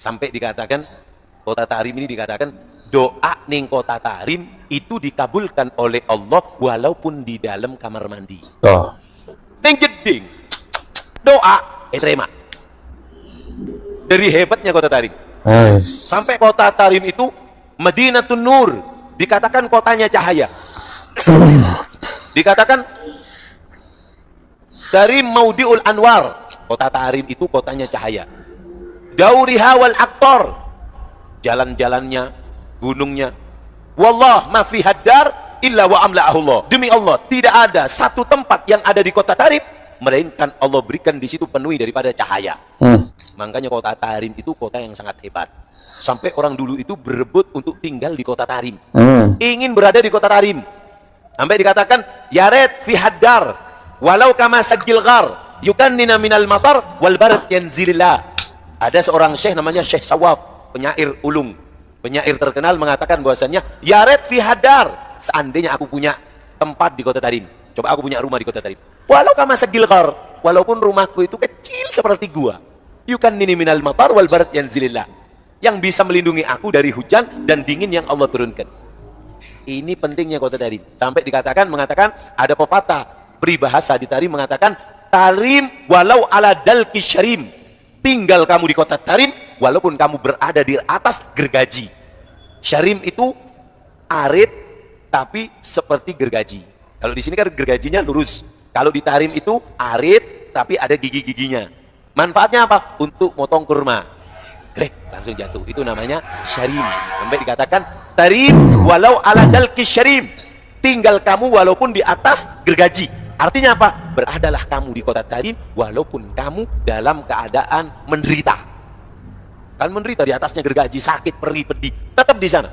Sampai dikatakan kota Tarim ini dikatakan doa ning kota Tarim itu dikabulkan oleh Allah walaupun di dalam kamar mandi. Oh. Ning jeding doa terima. Dari hebatnya kota Tarim. Sampai kota Tarim itu Madinatun Nur, dikatakan kotanya cahaya. Dikatakan Tarim Maudiul Anwar, kota Tarim itu kotanya cahaya. Dauriha wal Aqtar, jalan-jalannya, gunungnya. Wallah ma fi haddar illa wa amla'ahu Allah. Demi Allah, tidak ada satu tempat yang ada di kota Tarim melainkan Allah berikan di situ penuhi daripada cahaya. Makanya kota Tarim itu kota yang sangat hebat. Sampai orang dulu itu berebut untuk tinggal di kota Tarim. Ingin berada di kota Tarim. Sampai dikatakan yaret fi haddar walau kama sajil ghar yukannina minal matar wal barat yanzilillah. Ada seorang syekh namanya Syekh Sawab, penyair ulung, penyair terkenal, mengatakan bahwasannya yaret fi haddar, seandainya aku punya tempat di kota Tarim, coba aku punya rumah di kota Tarim, walau kama sajil ghar, walaupun rumahku itu kecil seperti gua, yukannini minal matar wal barat yanzilillah, yang bisa melindungi aku dari hujan dan dingin yang Allah turunkan. Ini pentingnya kota Tarim. Sampai mengatakan ada pepatah peribahasa di Tarim mengatakan Tarim walau ala dalki syarim, tinggal kamu di kota Tarim walaupun kamu berada di atas gergaji. Syarim itu arit tapi seperti gergaji. Kalau di sini kan gergajinya lurus. Kalau di Tarim itu arit tapi ada gigi-giginya. Manfaatnya apa? Untuk motong kurma. Grek, langsung jatuh. Itu namanya syarim. Sampai dikatakan Tarim walau ala dalki syarim, tinggal kamu walaupun di atas gergaji. Artinya apa? Beradalah kamu di kota Tarim walaupun kamu dalam keadaan menderita. Kan menderita di atasnya gergaji, sakit, perih, pedih, tetap di sana.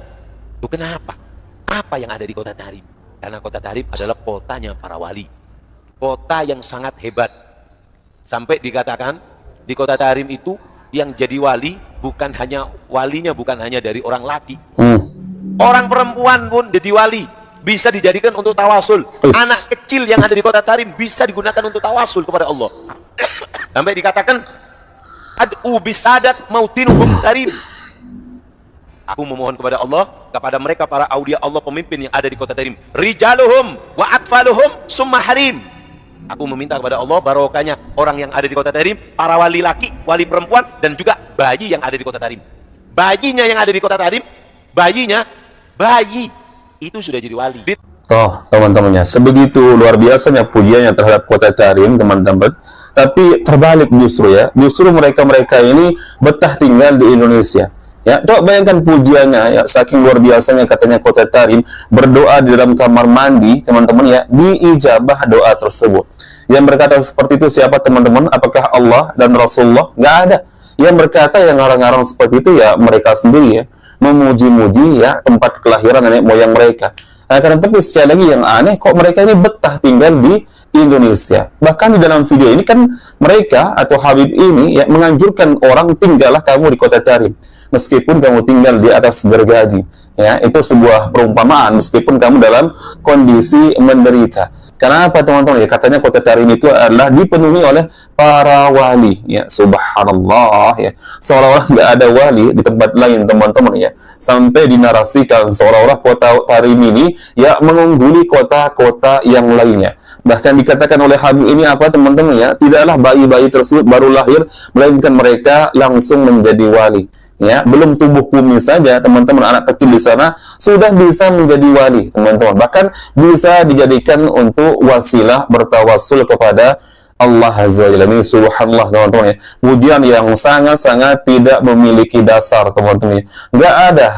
Itu kenapa? Apa yang ada di kota Tarim? Karena kota Tarim adalah kotanya para wali. Kota yang sangat hebat. Sampai dikatakan di kota Tarim itu yang jadi wali bukan hanya walinya bukan hanya dari orang laki. Orang perempuan pun jadi wali. Bisa dijadikan untuk tawasul. Anak kecil yang ada di kota Tarim bisa digunakan untuk tawasul kepada Allah. Sampai dikatakan ad'u bisadat mautinuhum Tarim. Aku memohon kepada Allah, kepada mereka para aulia Allah pemimpin yang ada di kota Tarim. Rijaluhum wa atfaluhum summa harim. Aku meminta kepada Allah barokahnya orang yang ada di kota Tarim, para wali laki, wali perempuan, dan juga bayi yang ada di kota Tarim. Bayinya yang ada di kota Tarim, bayi itu sudah jadi wali. Oh, teman-temannya, sebegitu luar biasanya pujiannya terhadap kota Tarim, teman-teman. Tapi terbalik justru ya, justru mereka-mereka ini betah tinggal di Indonesia. Ya, coba bayangkan pujiannya ya, saking luar biasanya katanya kota Tarim, berdoa di dalam kamar mandi, teman-teman ya, diijabah doa tersebut. Yang berkata seperti itu siapa, teman-teman? Apakah Allah dan Rasulullah? Nggak ada. Yang berkata, yang ngarang-ngarang seperti itu ya mereka sendiri ya, memuji-muji ya tempat kelahiran nenek moyang mereka. Nah, karena tapi sekali lagi yang aneh, kok mereka ini betah tinggal di Indonesia. Bahkan di dalam video ini kan mereka atau Habib ini ya menganjurkan orang, tinggallah kamu di kota Tarim meskipun kamu tinggal di atas gergaji. Ya, itu sebuah perumpamaan meskipun kamu dalam kondisi menderita. Karena apa, teman-teman? Ya, katanya kota Tarim itu adalah dipenuhi oleh para wali. Ya, subhanallah ya. Seolah-olah nggak ada wali di tempat lain, teman-teman ya. Sampai dinarasikan seolah-olah kota Tarim ini ya mengungguli kota-kota yang lainnya. Bahkan dikatakan oleh Habib ini apa, teman-teman ya? Tidaklah bayi-bayi tersebut baru lahir, melainkan mereka langsung menjadi wali. Ya, belum tubuh kumis saja, teman-teman, anak kecil di sana sudah bisa menjadi wali, teman-teman. Bahkan bisa dijadikan untuk wasilah bertawasul kepada Allah Azza wa Jalla. Ini subhanallah, teman-teman ya. Pujian yang sangat-sangat tidak memiliki dasar, teman-teman ya.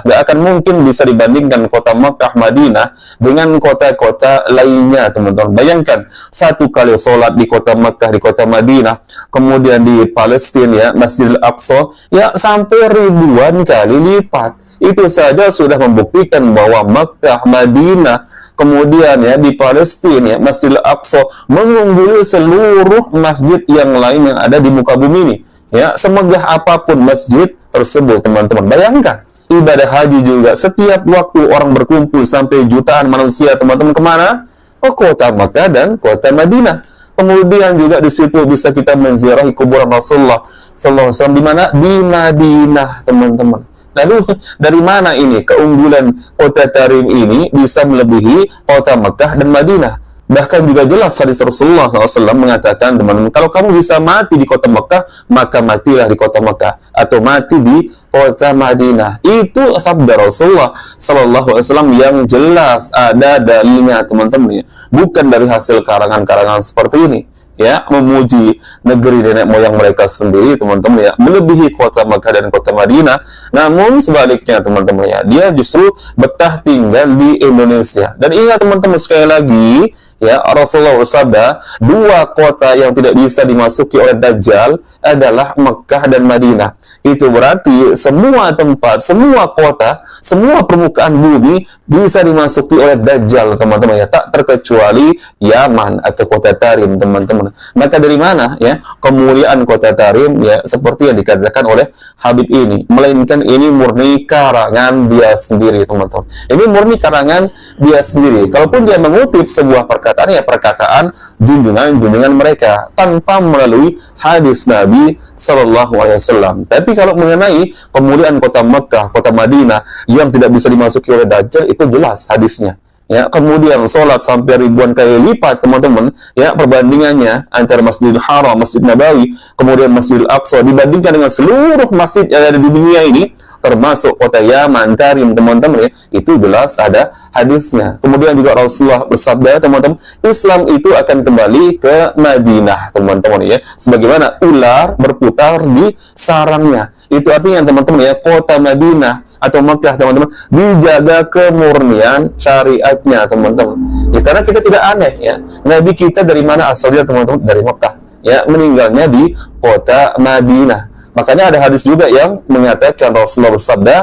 Nggak akan mungkin bisa dibandingkan kota Makkah, Madinah dengan kota-kota lainnya, teman-teman. Bayangkan, satu kali sholat di kota Makkah, di kota Madinah, kemudian di Palestina ya, Masjidil Aqsa, ya sampai ribuan kali lipat. Itu saja sudah membuktikan bahwa Makkah, Madinah, kemudian ya di Palestina ya, Masjidil Aqsa mengungguli seluruh masjid yang lain yang ada di muka bumi ini. Ya, semegah apapun masjid tersebut, teman-teman. Bayangkan, ibadah haji juga setiap waktu orang berkumpul sampai jutaan manusia, teman-teman, kemana? Ke kota Makkah dan kota Madinah. Kemudian juga di situ bisa kita menziarahi kuburan Rasulullah sallallahu alaihi wasallam di mana? Di Madinah, teman-teman. Lalu dari mana ini keunggulan kota Tarim ini bisa melebihi kota Mekah dan Madinah? Bahkan juga jelas hadis Rasulullah SAW mengatakan, teman-teman, kalau kamu bisa mati di kota Mekah, maka matilah di kota Mekah, atau mati di kota Madinah. Itu sabda Rasulullah SAW yang jelas ada dalilnya, teman-teman, ya. Bukan dari hasil karangan-karangan seperti ini, ya, memuji negeri nenek moyang mereka sendiri, teman-teman, ya, melebihi kota Mekah dan kota Madinah. Namun sebaliknya, teman-teman, ya, dia justru betah tinggal di Indonesia. Dan ingat, teman-teman, sekali lagi, ya, Rasulullah bersabda, dua kota yang tidak bisa dimasuki oleh Dajjal adalah Mekah dan Madinah. Itu berarti semua tempat, semua kota, semua permukaan bumi bisa dimasuki oleh Dajjal, teman-teman, ya, tak terkecuali Yaman atau kota Tarim, teman-teman. Maka dari mana, ya, kemuliaan kota Tarim, ya, seperti yang dikatakan oleh Habib ini, melainkan ini murni karangan dia sendiri, teman-teman. Ini murni karangan dia sendiri. Kalaupun dia mengutip sebuah perkataan, ya, perkataan junjungan mereka tanpa melalui hadis Nabi Sallallahu Alaihi Wasallam. Tapi kalau mengenai kemuliaan kota Mekah, kota Madinah yang tidak bisa dimasuki oleh Dajjal, itu jelas hadisnya. Ya, kemudian sholat sampai ribuan kali lipat, teman-teman, ya, perbandingannya antara Masjidil Haram, Masjid Nabawi, kemudian Masjidil Aqsa dibandingkan dengan seluruh masjid yang ada di dunia ini, termasuk kota Yaman, Tarim, teman-teman, ya, itu jelas ada hadisnya. Kemudian juga Rasulullah bersabda, teman-teman, Islam itu akan kembali ke Madinah, teman-teman, ya, sebagaimana ular berputar di sarangnya. Itu artinya, teman-teman, ya, kota Madinah atau Mekah, teman-teman, dijaga kemurnian syariatnya, teman-teman. Ya, karena kita tidak aneh, ya. Nabi kita dari mana asalnya, teman-teman? Dari Mekah. Ya, meninggalnya di kota Madinah. Makanya ada hadis juga yang menyatakan Rasulullah bersabda,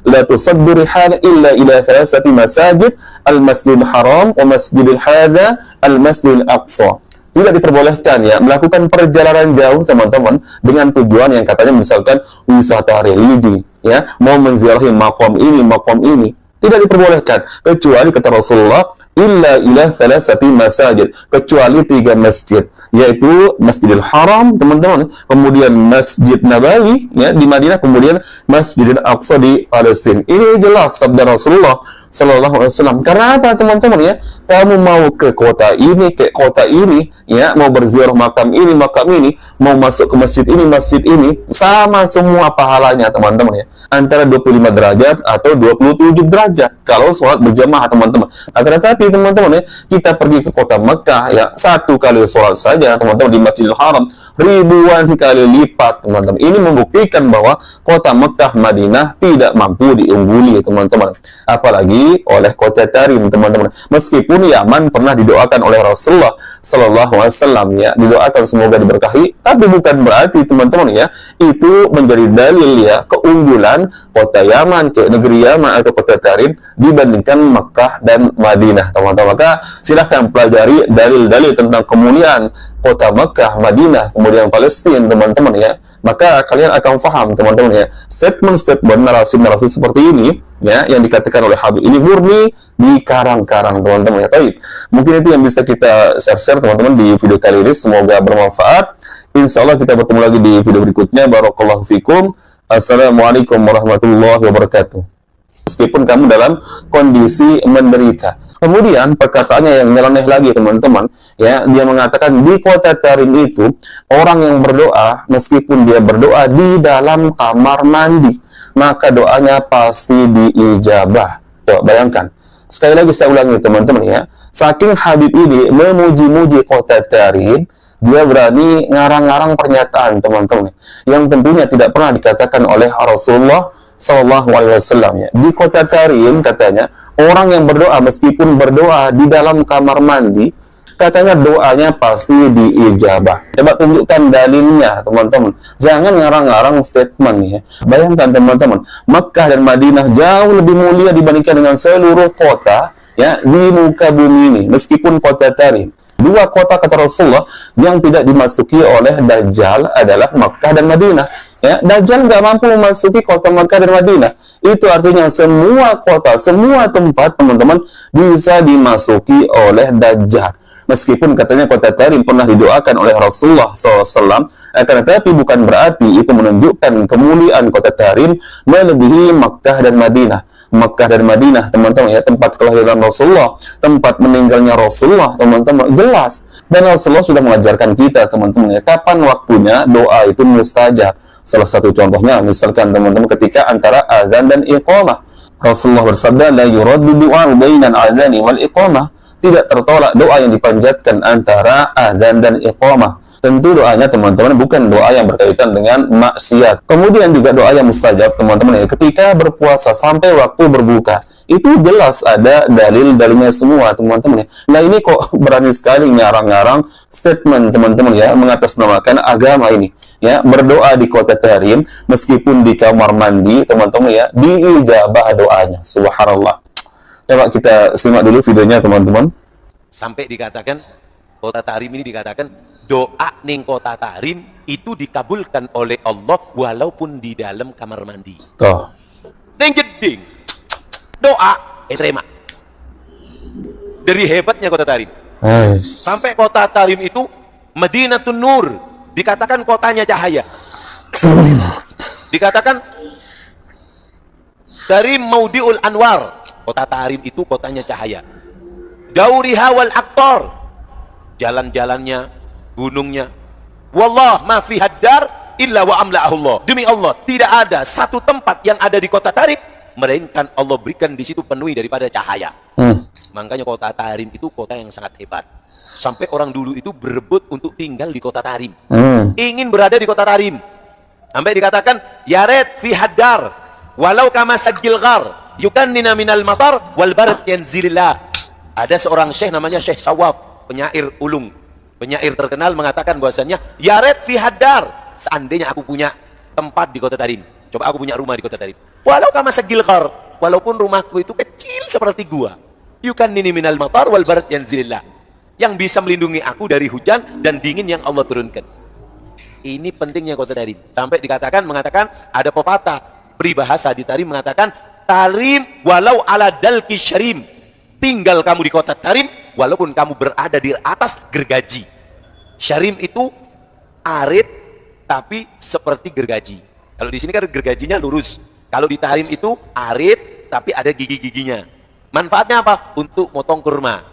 la tusaddu rihal illa ila thalathati masajid, al-Masjidil Haram wa Masjidil Hadza, al-Masjidil Aqsa. Tidak diperbolehkan, ya, melakukan perjalanan jauh, teman-teman, dengan tujuan yang katanya misalkan wisata religi, ya, mau menziarahi makom ini, tidak diperbolehkan, kecuali kata Rasulullah, illa ila thalathati masajid, kecuali 3 masjid, yaitu Masjidil Haram, teman-teman, kemudian Masjid Nabawi, ya, di Madinah, kemudian Masjidil Aqsa di Palestina. Ini jelas sabda Rasulullah Sallallahu Alaihi Wasallam. Karena apa, teman-teman, ya? Kamu mau ke kota ini, ya, mau berziarah makam ini, mau masuk ke masjid ini, sama semua pahalanya, teman-teman, ya. Antara 25 derajat atau 27 derajat kalau sholat berjamaah, teman-teman. Akan tetapi, teman-teman, ya, kita pergi ke kota Mekah, ya, 1 kali sholat saja, teman-teman, di Masjidil Haram ribuan kali lipat, teman-teman. Ini membuktikan bahwa kota Mekah, Madinah tidak mampu diungguli, teman-teman. Apalagi oleh kota Tarim, teman-teman. Meskipun Yaman pernah didoakan oleh Rasulullah Sallallahu Alaihi Wasallam, ya, didoakan semoga diberkahi, tapi bukan berarti, teman-teman, ya, itu menjadi dalil, ya, keunggulan kota Yaman, ke negeri Yaman atau kota Tarim dibandingkan Mekah dan Madinah, teman-teman. Maka silahkan pelajari dalil-dalil tentang kemuliaan kota Mekah, Madinah, kemudian Palestina, teman-teman, ya. Maka kalian akan paham, teman-teman, ya, statement-statement narasi-narasi seperti ini, ya, yang dikatakan oleh Habib ini murni di karang-karang, teman-teman, ya. Taib. Mungkin itu yang bisa kita share-share, teman-teman, di video kali ini. Semoga bermanfaat. Insya Allah kita bertemu lagi di video berikutnya. Barakallahu fikum. Assalamualaikum warahmatullahi wabarakatuh. Meskipun kamu dalam kondisi menderita. Kemudian perkataannya yang nyeleneh lagi, teman-teman, ya, dia mengatakan di kota Tarim itu orang yang berdoa, meskipun dia berdoa di dalam kamar mandi, maka doanya pasti diijabah. Coba bayangkan. Sekali lagi saya ulangi, teman-teman, ya, saking Habib ini memuji-muji kota Tarim, dia berani ngarang-ngarang pernyataan, teman-teman, yang tentunya tidak pernah dikatakan oleh Rasulullah Sallallahu Alaihi Wasallam, ya. Di kota Tarim, katanya, orang yang berdoa, meskipun berdoa di dalam kamar mandi, katanya doanya pasti diijabah. Coba tunjukkan dalilnya, teman-teman. Jangan ngarang-ngarang statement, ya. Bayangkan, teman-teman, Mekah dan Madinah jauh lebih mulia dibandingkan dengan seluruh kota, ya, di muka bumi ini, meskipun kota Tarim. 2 kota, kata Rasulullah, yang tidak dimasuki oleh Dajjal adalah Mekah dan Madinah. Ya, Dajjal nggak mampu memasuki kota Mekah dan Madinah. Itu artinya semua kota, semua tempat, teman-teman, bisa dimasuki oleh Dajjal. Meskipun katanya kota Tarim pernah didoakan oleh Rasulullah SAW, akan tetapi bukan berarti itu menunjukkan kemuliaan kota Tarim melebihi Makkah dan Madinah. Makkah dan Madinah, teman-teman ya, tempat kelahiran Rasulullah, tempat meninggalnya Rasulullah, teman-teman, jelas. Dan Rasulullah sudah mengajarkan kita, teman-teman ya, kapan waktunya doa itu mustajab. Salah satu contohnya, misalkan teman-teman ketika antara azan dan iqamah. Rasulullah bersabda, la yuraddu du'a bainal azani wal iqamah. Tidak tertolak doa yang dipanjatkan antara azan dan iqamah. Tentu doanya teman-teman bukan doa yang berkaitan dengan maksiat. Kemudian juga doa yang mustajab teman-teman ya, ketika berpuasa sampai waktu berbuka. Itu jelas ada dalil-dalilnya semua teman-teman ya. Nah ini kok berani sekali ngarang-ngarang statement teman-teman ya, mengatasnamakan agama ini. Ya, berdoa di kota Tarim meskipun di kamar mandi teman-teman ya, diijabah doanya. Subhanallah. Coba kita simak dulu videonya teman-teman. Sampai dikatakan kota Tarim ini dikatakan doa ning kota Tarim itu dikabulkan oleh Allah walaupun di dalam kamar mandi. Toh. Neng jeding doa terima. Dari hebatnya kota Tarim. Sampai kota Tarim itu Madinatun Nur, dikatakan kotanya cahaya. Dikatakan Tarim Maudiul Anwar, kota Tarim itu kotanya cahaya. Dauriha wal Aqtar, jalan-jalannya, gunungnya. Wallah ma fi haddar illa wa amla'ahu Allah. Demi Allah, tidak ada satu tempat yang ada di kota Tarim melainkan Allah berikan di situ penuhi daripada cahaya. Makanya kota Tarim itu kota yang sangat hebat. Sampai orang dulu itu berebut untuk tinggal di kota Tarim. Ingin berada di kota Tarim. Sampai dikatakan yaret fi haddar walau kama sagil ghar yukannina minal matar wal barat yanzilillah. Ada seorang syekh namanya Syekh Sawab, penyair ulung, penyair terkenal, mengatakan bahwasannya yaret fi haddar, seandainya aku punya tempat di kota Tarim, coba aku punya rumah di kota Tarim, walau kama sagil ghar, walaupun rumahku itu kecil seperti gua, yukannini minal matar wal barat yanzilillah, yang bisa melindungi aku dari hujan dan dingin yang Allah turunkan. Ini pentingnya kota Tarim. Sampai mengatakan ada pepatah peribahasa di Tarim mengatakan Tarim walau ala dalki syarim, tinggal kamu di kota Tarim walaupun kamu berada di atas gergaji. Syarim itu arit tapi seperti gergaji. Kalau di sini kan gergajinya lurus. Kalau di Tarim itu arit tapi ada gigi-giginya. Manfaatnya apa? Untuk motong kurma.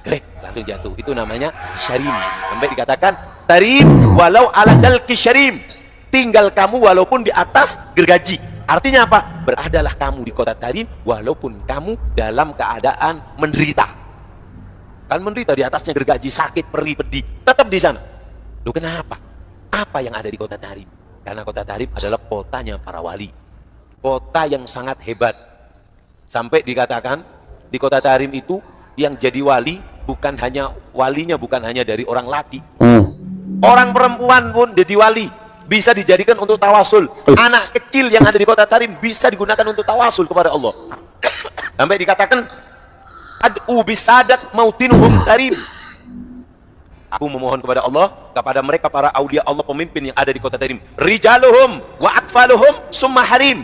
Grek, langsung jatuh. Itu namanya syarim. Sampai dikatakan Tarim walau ala dalki syarim, tinggal kamu walaupun di atas gergaji. Artinya apa? Beradalah kamu di kota Tarim walaupun kamu dalam keadaan menderita. Kan menderita di atasnya gergaji, sakit, perih, pedih, tetap di sana. Loh kenapa? Apa yang ada di kota Tarim? Karena kota Tarim adalah kotanya para wali. Kota yang sangat hebat. Sampai dikatakan di kota Tarim itu yang jadi wali bukan hanya walinya bukan hanya dari orang laki. Orang perempuan pun jadi wali. Bisa dijadikan untuk tawasul. Anak kecil yang ada di kota Tarim bisa digunakan untuk tawasul kepada Allah. Sampai dikatakan ad'u bisadat mautinuhum Tarim. Aku memohon kepada Allah, kepada mereka para aulia Allah, pemimpin yang ada di kota Tarim. Rijaluhum wa atfaluhum summa harim.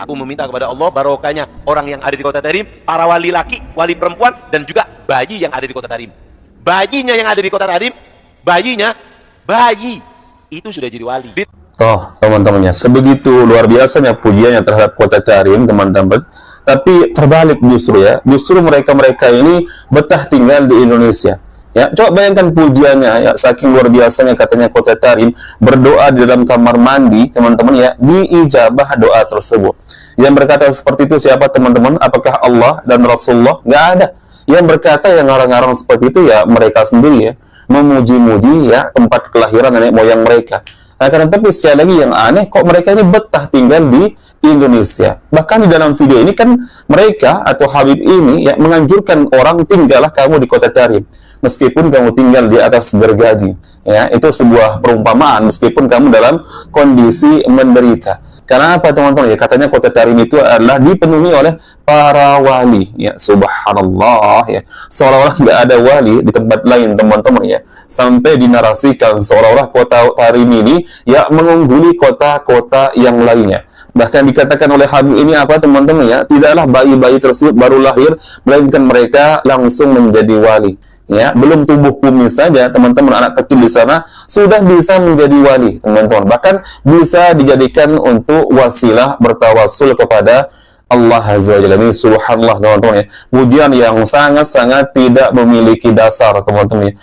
Aku meminta kepada Allah barokahnya orang yang ada di kota Tarim, para wali laki, wali perempuan, dan juga bayi yang ada di kota Tarim. Bayinya yang ada di kota Tarim, bayi itu sudah jadi wali. Toh, teman-temannya, sebegitu luar biasanya pujiannya terhadap kota Tarim, teman-teman. Tapi terbalik justru ya, justru mereka-mereka ini betah tinggal di Indonesia. Ya, coba bayangkan pujiannya ya, saking luar biasanya katanya kota Tarim, berdoa di dalam kamar mandi, teman-teman ya, diijabah doa tersebut. Yang berkata seperti itu siapa teman-teman? Apakah Allah dan Rasulullah? Nggak ada. Yang berkata yang ngarang-ngarang seperti itu ya mereka sendiri ya, memuji-muji ya tempat kelahiran nenek moyang mereka. Nah, karena tapi sekali lagi yang aneh, kok mereka ini betah tinggal di Indonesia. Bahkan di dalam video ini kan mereka atau Habib ini ya menganjurkan orang tinggallah kamu di kota Tarim, meskipun kamu tinggal di atas gergaji. Ya, itu sebuah perumpamaan meskipun kamu dalam kondisi menderita. Karena apa teman-teman ya? Katanya kota Tarim itu adalah dipenuhi oleh para wali. Ya, subhanallah ya. Seolah-olah nggak ada wali di tempat lain teman-teman ya. Sampai dinarasikan seolah-olah kota Tarim ini ya mengungguli kota-kota yang lainnya. Bahkan dikatakan oleh Habib ini apa teman-teman ya? Tidaklah bayi-bayi tersebut baru lahir, melainkan mereka langsung menjadi wali. ya, belum tumbuh kumis saja, teman-teman, anak kecil di sana sudah bisa menjadi wali, teman-teman. Bahkan bisa dijadikan untuk wasilah bertawasul kepada Allah Azza wa Jalla. Ini subhanallah, teman-teman ya. Pujian yang sangat-sangat tidak memiliki dasar, teman-teman ya.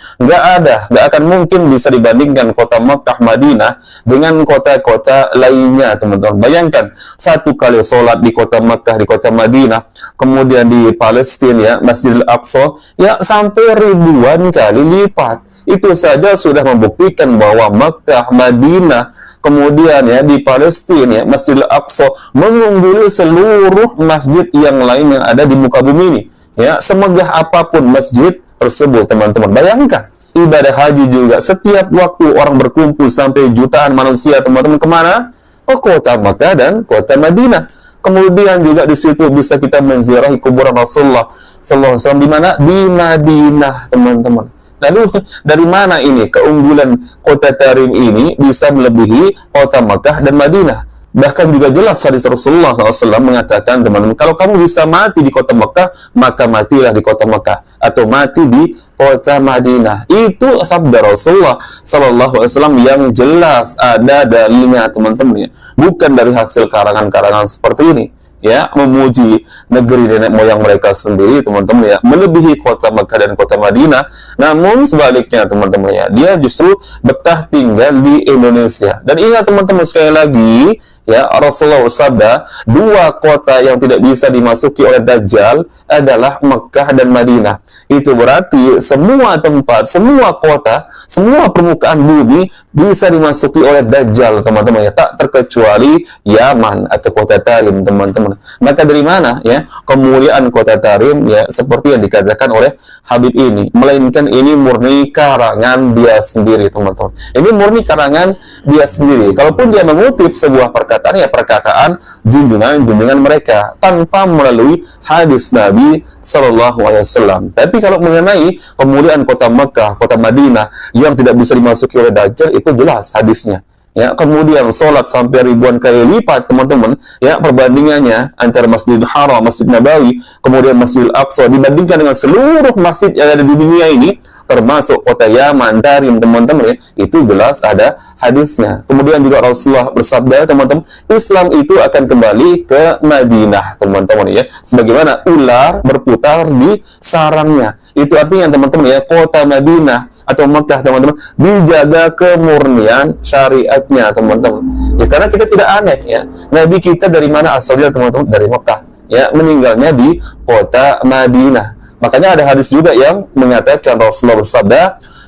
Nggak akan mungkin bisa dibandingkan kota Makkah, Madinah dengan kota-kota lainnya, teman-teman. Bayangkan, satu kali sholat di kota Makkah, di kota Madinah, kemudian di Palestina ya, Masjidil Aqsa, ya sampai ribuan kali lipat. Itu saja sudah membuktikan bahwa Makkah, Madinah, kemudian ya di Palestina ya, Masjidil Aqsa mengungguli seluruh masjid yang lain yang ada di muka bumi ini. Ya, semegah apapun masjid tersebut, teman-teman. Bayangkan, ibadah haji juga setiap waktu orang berkumpul sampai jutaan manusia, teman-teman, kemana? Ke kota Makkah dan kota Madinah. Kemudian juga di situ bisa kita menziarahi kuburan Rasulullah sallallahu alaihi wasallam di mana? Di Madinah, teman-teman. Lalu dari mana ini keunggulan kota Tarim ini bisa melebihi kota Makkah dan Madinah? Bahkan juga jelas hadis Rasulullah SAW mengatakan, teman-teman, kalau kamu bisa mati di kota Makkah, maka matilah di kota Makkah, atau mati di kota Madinah. Itu sabda Rasulullah SAW yang jelas ada dalilnya, teman-teman ya. Bukan dari hasil karangan-karangan seperti ini. Ya, memuji negeri nenek moyang mereka sendiri, teman-teman ya, melebihi kota Makkah dan kota Madinah. Namun sebaliknya, teman-teman ya, dia justru betah tinggal di Indonesia. Dan ingat, teman-teman, sekali lagi ya, Rasulullah bersabda, dua kota yang tidak bisa dimasuki oleh Dajjal adalah Makkah dan Madinah. Itu berarti semua tempat, semua kota, semua permukaan bumi bisa dimasuki oleh Dajjal, teman-teman ya, tak terkecuali Yaman atau kota Tarim, teman-teman. Maka dari mana ya kemuliaan kota Tarim ya, seperti yang dikatakan oleh Habib ini, melainkan ini murni karangan dia sendiri, teman-teman. Ini murni karangan dia sendiri. Kalaupun dia mengutip sebuah perkataan, ya perkataan junjungan mereka tanpa melalui hadis Nabi Sallallahu Alaihi Wasallam. Tapi kalau mengenai kemuliaan kota Makkah, kota Madinah yang tidak bisa dimasuki oleh Dajjal, itu jelas hadisnya. Ya, kemudian sholat sampai ribuan kali lipat, teman-teman ya, perbandingannya antara Masjidil Haram, Masjid Nabawi, kemudian Masjidil Aqsa dibandingkan dengan seluruh masjid yang ada di dunia ini, termasuk kota Yaman, Tarim, teman-teman ya, itu jelas ada hadisnya. Kemudian juga Rasulullah bersabda, teman-teman, Islam itu akan kembali ke Madinah, teman-teman ya, sebagaimana ular berputar di sarangnya. Itu artinya, teman-teman ya, kota Madinah atau Makkah, teman-teman, dijaga kemurnian syariatnya, teman-teman. Ya, karena kita tidak aneh ya. Nabi kita dari mana asalnya, teman-teman? Dari Makkah. Ya, meninggalnya di kota Madinah. Makanya ada hadis juga yang mengatakan Rasulullah bersabda,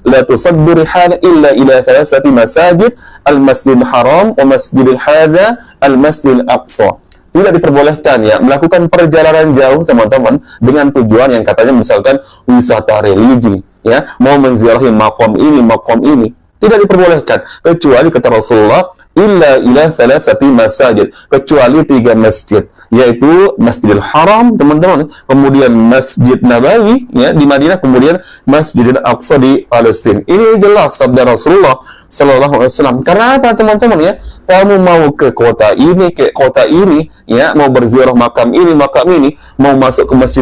la tusaddu rihan illa ila thalathati masajid, al-Masjidil Haram wa Masjidil Hadza, al-Masjidil Aqsa. Tidak diperbolehkan ya melakukan perjalanan jauh, teman-teman, dengan tujuan yang katanya misalkan wisata religi, ya, mau menziarahi makom ini, tidak diperbolehkan, kecuali kata Rasulullah, illa ila thalathati masajid, kecuali 3 masjid, yaitu Masjidil Haram, teman-teman, kemudian Masjid Nabawi ya di Madinah, kemudian Masjidil Aqsa di Palestina. Ini jelas sabda Rasulullah Sallallahu Alaihi Wasallam. Karena apa, teman-teman ya? Kamu mau ke kota ini, ya, mau berziarah makam ini, mau masuk ke masjid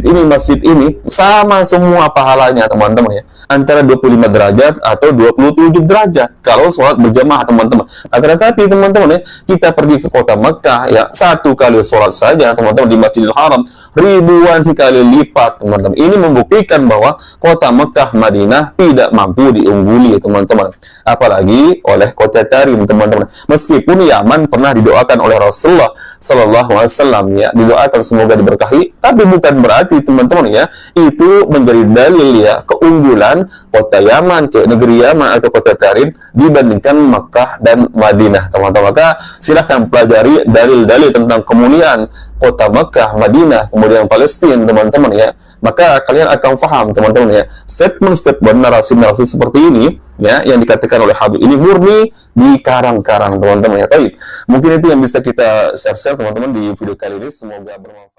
ini, sama semua pahalanya, teman-teman ya. Antara 25 derajat atau 27 derajat kalau sholat berjamaah, teman-teman. Akan tetapi, teman-teman ya, kita pergi ke kota Makkah ya, satu kali sholat saja, teman-teman, di Masjidil Haram ribuan kali lipat, teman-teman. Ini membuktikan bahwa kota Makkah, Madinah tidak mampu diungguli, teman-teman. Apalagi oleh kota Tarim, teman-teman. Meskipun Yaman pernah didoakan oleh Rasulullah Sallallahu Alaihi Wasallam ya, didoakan semoga diberkahi, tapi bukan berarti, teman-teman ya, itu menjadi dalil ya keunggulan kota Yaman, ke negeri Yaman atau kota Tarim dibandingkan Makkah dan Madinah, teman-teman. Maka silahkan pelajari dalil-dalil tentang kemuliaan kota Makkah, Madinah, kemudian Palestina, teman-teman ya. Maka kalian akan paham, teman-teman ya, statement-statement narasi-narasi seperti ini ya, yang dikatakan oleh Habib ini murni di karang-karang, teman-teman ya. Baik, mungkin itu yang bisa kita share, teman-teman, di video kali ini. Semoga bermanfaat.